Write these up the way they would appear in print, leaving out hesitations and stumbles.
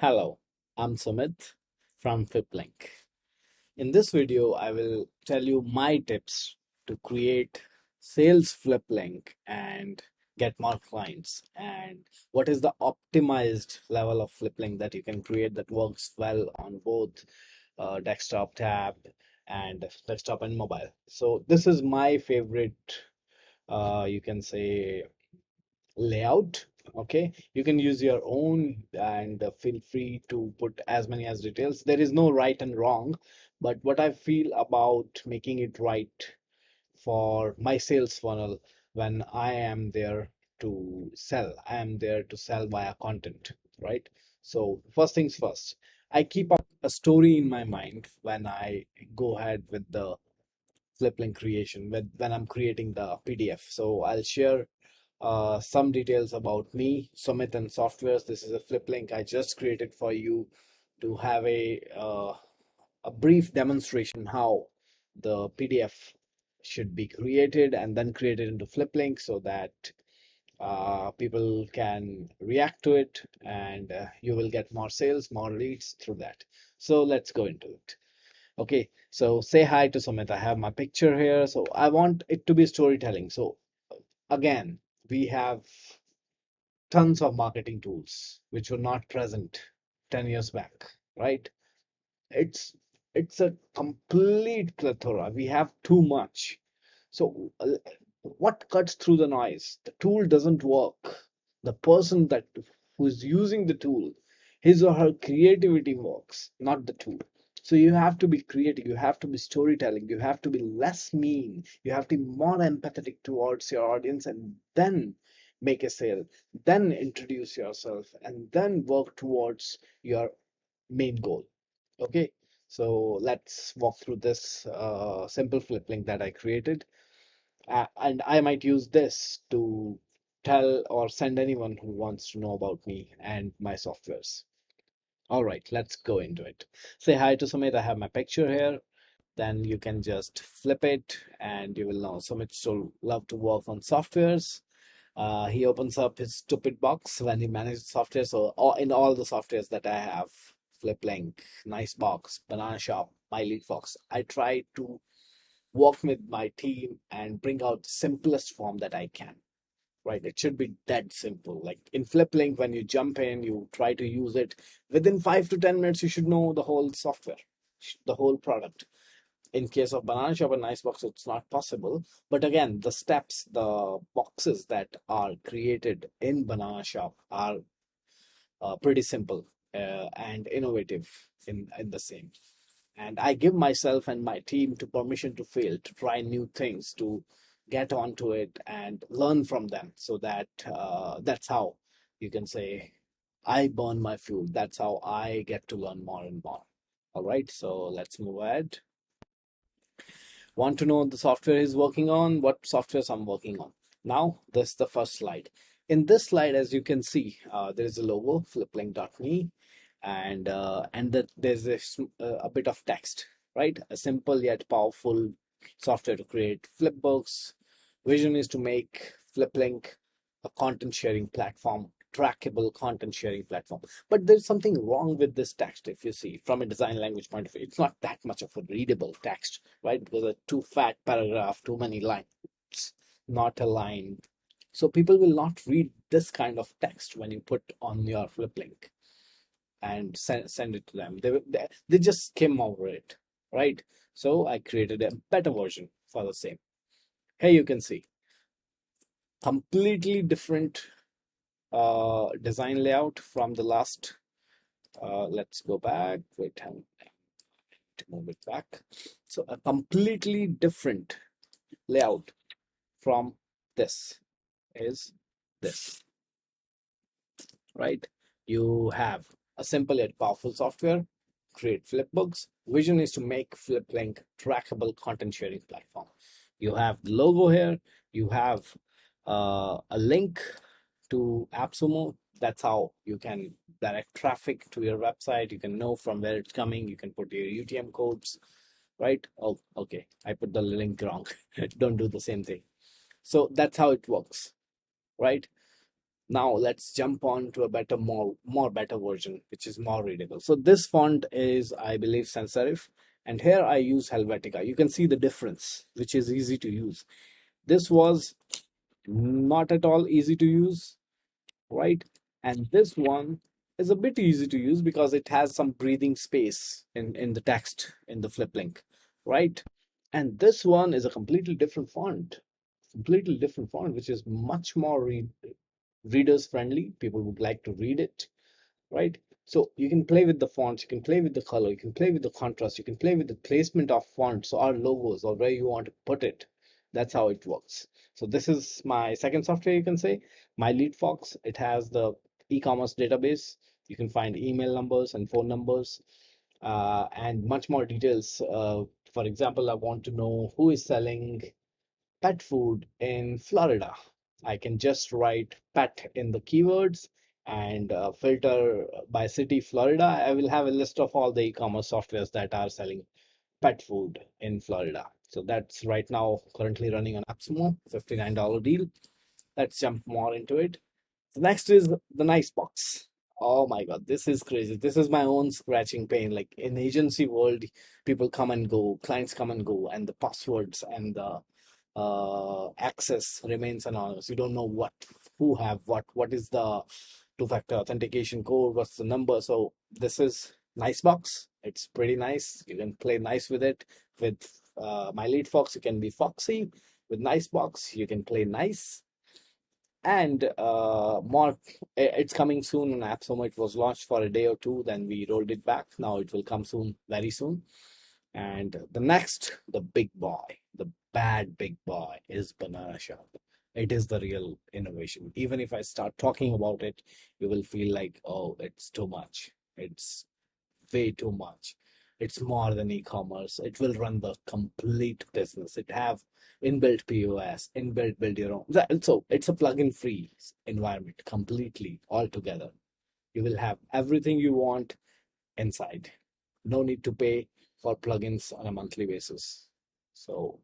Hello, I'm Sumit from FlipLink. In this video, I will tell you my tips to create sales FlipLink and get more clients, and what is the optimized level of FlipLink that you can create that works well on both desktop tab and desktop and mobile. So this is my favorite, you can say, layout. Okay, you can use your own and feel free to put as many as details. There is no right and wrong, but what I feel about making it right for my sales funnel, when I am there to sell, I am there to sell via content, right? So first things first, I keep up a story in my mind when I go ahead with the flip link creation, when I'm creating the PDF. So I'll share some details about me, Sumit, and softwares. This is a flip link I just created for you to have a brief demonstration how the PDF should be created and then created into flip link so that people can react to it, and you will get more sales, more leads through that. So let's go into it. Okay, so say hi to Sumit. I have my picture here. So I want it to be storytelling. So again, we have tons of marketing tools which were not present 10 years back, right? It's it's a complete plethora. We have too much. So what cuts through the noise? The tool doesn't work. The person that who is using the tool, his or her creativity works, not the tool. So you have to be creative, you have to be storytelling, you have to be less mean, you have to be more empathetic towards your audience, and then make a sale, then introduce yourself, and then work towards your main goal. Okay, so let's walk through this simple flip link that I created. And I might use this to tell or send anyone who wants to know about me and my softwares. All right, let's go into it. Say hi to Sumit. I have my picture here. Then you can just flip it and you will know Sumit still love to work on softwares. He opens up his stupid box when he manages software. So in all the softwares that I have, FlipLink, Nicebox, Banana Shop, MyLeadFox, I try to work with my team and bring out the simplest form that I can. Right? It should be that simple. Like in FlipLink, when you jump in, you try to use it within 5 to 10 minutes. You should know the whole software, the whole product. In case of Banana Shop and Nicebox, it's not possible. But again, the steps, the boxes that are created in Banana Shop are pretty simple and innovative in the same. And I give myself and my team to permission to fail, to try new things, to get onto it and learn from them. So that that's how you can say I burn my fuel. That's how I get to learn more and more. All right, so let's move ahead. Want to know the software he's working on, what softwares I'm working on. Now, this is the first slide. In this slide, as you can see, there is a logo, fliplink.me, and that there's a bit of text, right? A simple yet powerful software to create flipbooks. Vision is to make FlipLink a content sharing platform, trackable content sharing platform. But there's something wrong with this text. If you see from a design language point of view, it's not that much of a readable text, right? Because a too fat paragraph, too many lines, not aligned. So people will not read this kind of text when you put on your FlipLink and send it to them. They just skim over it, right? So I created a better version for the same. Here you can see completely different design layout from the last. Let's go back. Wait, I need to move it back. So a completely different layout from this is this, right? You have a simple yet powerful software, create flipbooks. Vision is to make FlipLink trackable content sharing platform. You have the logo here. You have a link to AppSumo. That's how you can direct traffic to your website. You can know from where it's coming. You can put your UTM codes, right? Oh, okay. I put the link wrong. Don't do the same thing. So that's how it works, right? Now let's jump on to a better, more better version, which is more readable. So this font is, I believe, sans serif, and here I use Helvetica. You can see the difference, which is easy to use. This was not at all easy to use, right? And this one is a bit easy to use because it has some breathing space in the text in the flip link, right? And this one is a completely different font, which is much more readers friendly. People would like to read it, right? So you can play with the fonts, you can play with the color, you can play with the contrast, you can play with the placement of fonts or logos or where you want to put it. That's how it works. So this is my second software, you can say, my lead fox. It has the e-commerce database. You can find email numbers and phone numbers, and much more details. For example, I want to know who is selling pet food in Florida. I can just write pet in the keywords and filter by city Florida. I will have a list of all the e-commerce softwares that are selling pet food in Florida. So that's right now currently running on AppSumo, $59 deal. Let's jump more into it. The next is the nice box. Oh my God, this is crazy. This is my own scratching pain. Like in agency world, people come and go, clients come and go, and the passwords and the access remains anonymous. You don't know who have what is the two-factor authentication code, what's the number. So this is nice box. It's pretty nice. You can play nice with it. With my lead fox, you can be foxy. With nice box, you can play nice. And more, it's coming soon on AppSumo. It was launched for a day or two, then we rolled it back. Now it will come soon, very soon. And the next, the big boy, the bad big boy is Banana Shop. It is the real innovation. Even if I start talking about it, you will feel like, oh, it's too much. It's way too much. It's more than e-commerce. It will run the complete business. It have inbuilt POS, inbuilt build your own. So it's a plugin free environment completely altogether. You will have everything you want inside. No need to pay for plugins on a monthly basis. So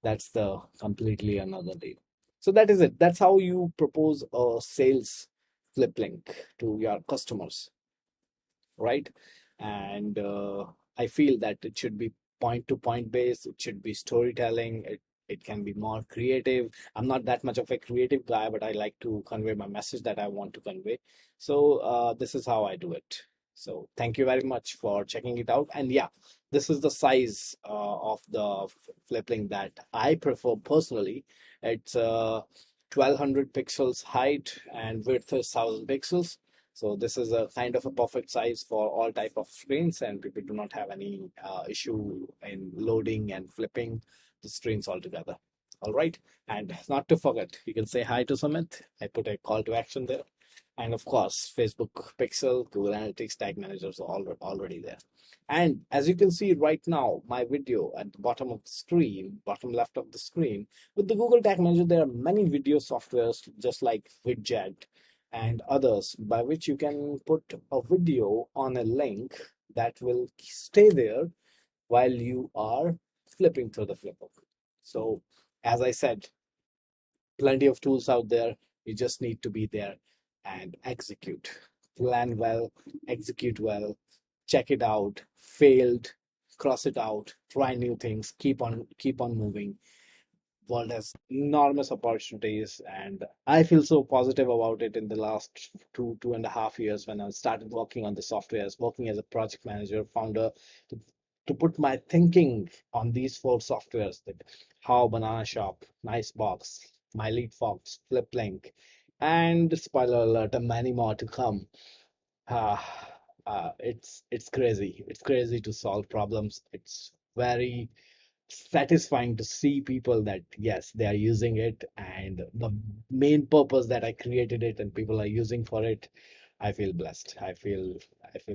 that's the completely another deal. So that is it. That's how you propose a sales flip link to your customers, right? And I feel that it should be point to point based. It should be storytelling. It can be more creative. I'm not that much of a creative guy, but I like to convey my message that I want to convey. So this is how I do it. So thank you very much for checking it out. And yeah, this is the size of the flip link that I prefer personally. It's 1200 pixels height and width is 1000 pixels. So this is a kind of a perfect size for all type of screens, and people do not have any issue in loading and flipping the screens altogether. All right, and not to forget, you can say hi to Sumit. I put a call to action there, and of course, Facebook Pixel, Google Analytics, Tag Managers are already there. And as you can see right now, my video at the bottom of the screen, bottom left of the screen, with the Google Tag Manager, there are many video softwares just like Widget and others by which you can put a video on a link that will stay there while you are flipping through the flipbook. So as I said, plenty of tools out there. You just need to be there and execute. Plan well, execute well, check it out, failed, cross it out, try new things, keep on moving. World has enormous opportunities, and I feel so positive about it in the last 2.5 years when I started working on the softwares, working as a project manager, founder, to, to put my thinking on these four softwares, like how Banana Shop, Nicebox, My Lead Fox, FlipLink, and spoiler alert, and many more to come. Ah, it's crazy. It's crazy to solve problems. It's very satisfying to see people that yes, they are using it, and the main purpose that I created it and people are using for it. I feel blessed. I feel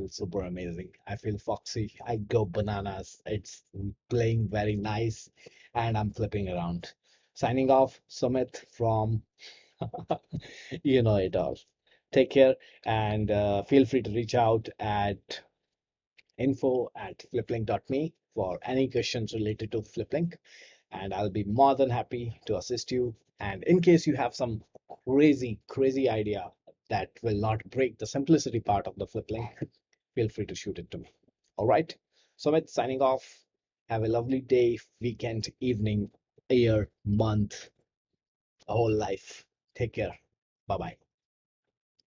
super amazing. I feel foxy. I go bananas. It's playing very nice, and I'm flipping around. Signing off, Sumit from you know it all. Take care, and feel free to reach out at info@fliplink.me for any questions related to FlipLink, and I'll be more than happy to assist you. And in case you have some crazy idea that will not break the simplicity part of the flip link, feel free to shoot it to me. All right. Sumit signing off. Have a lovely day, weekend, evening, year, month, a whole life. Take care. Bye bye.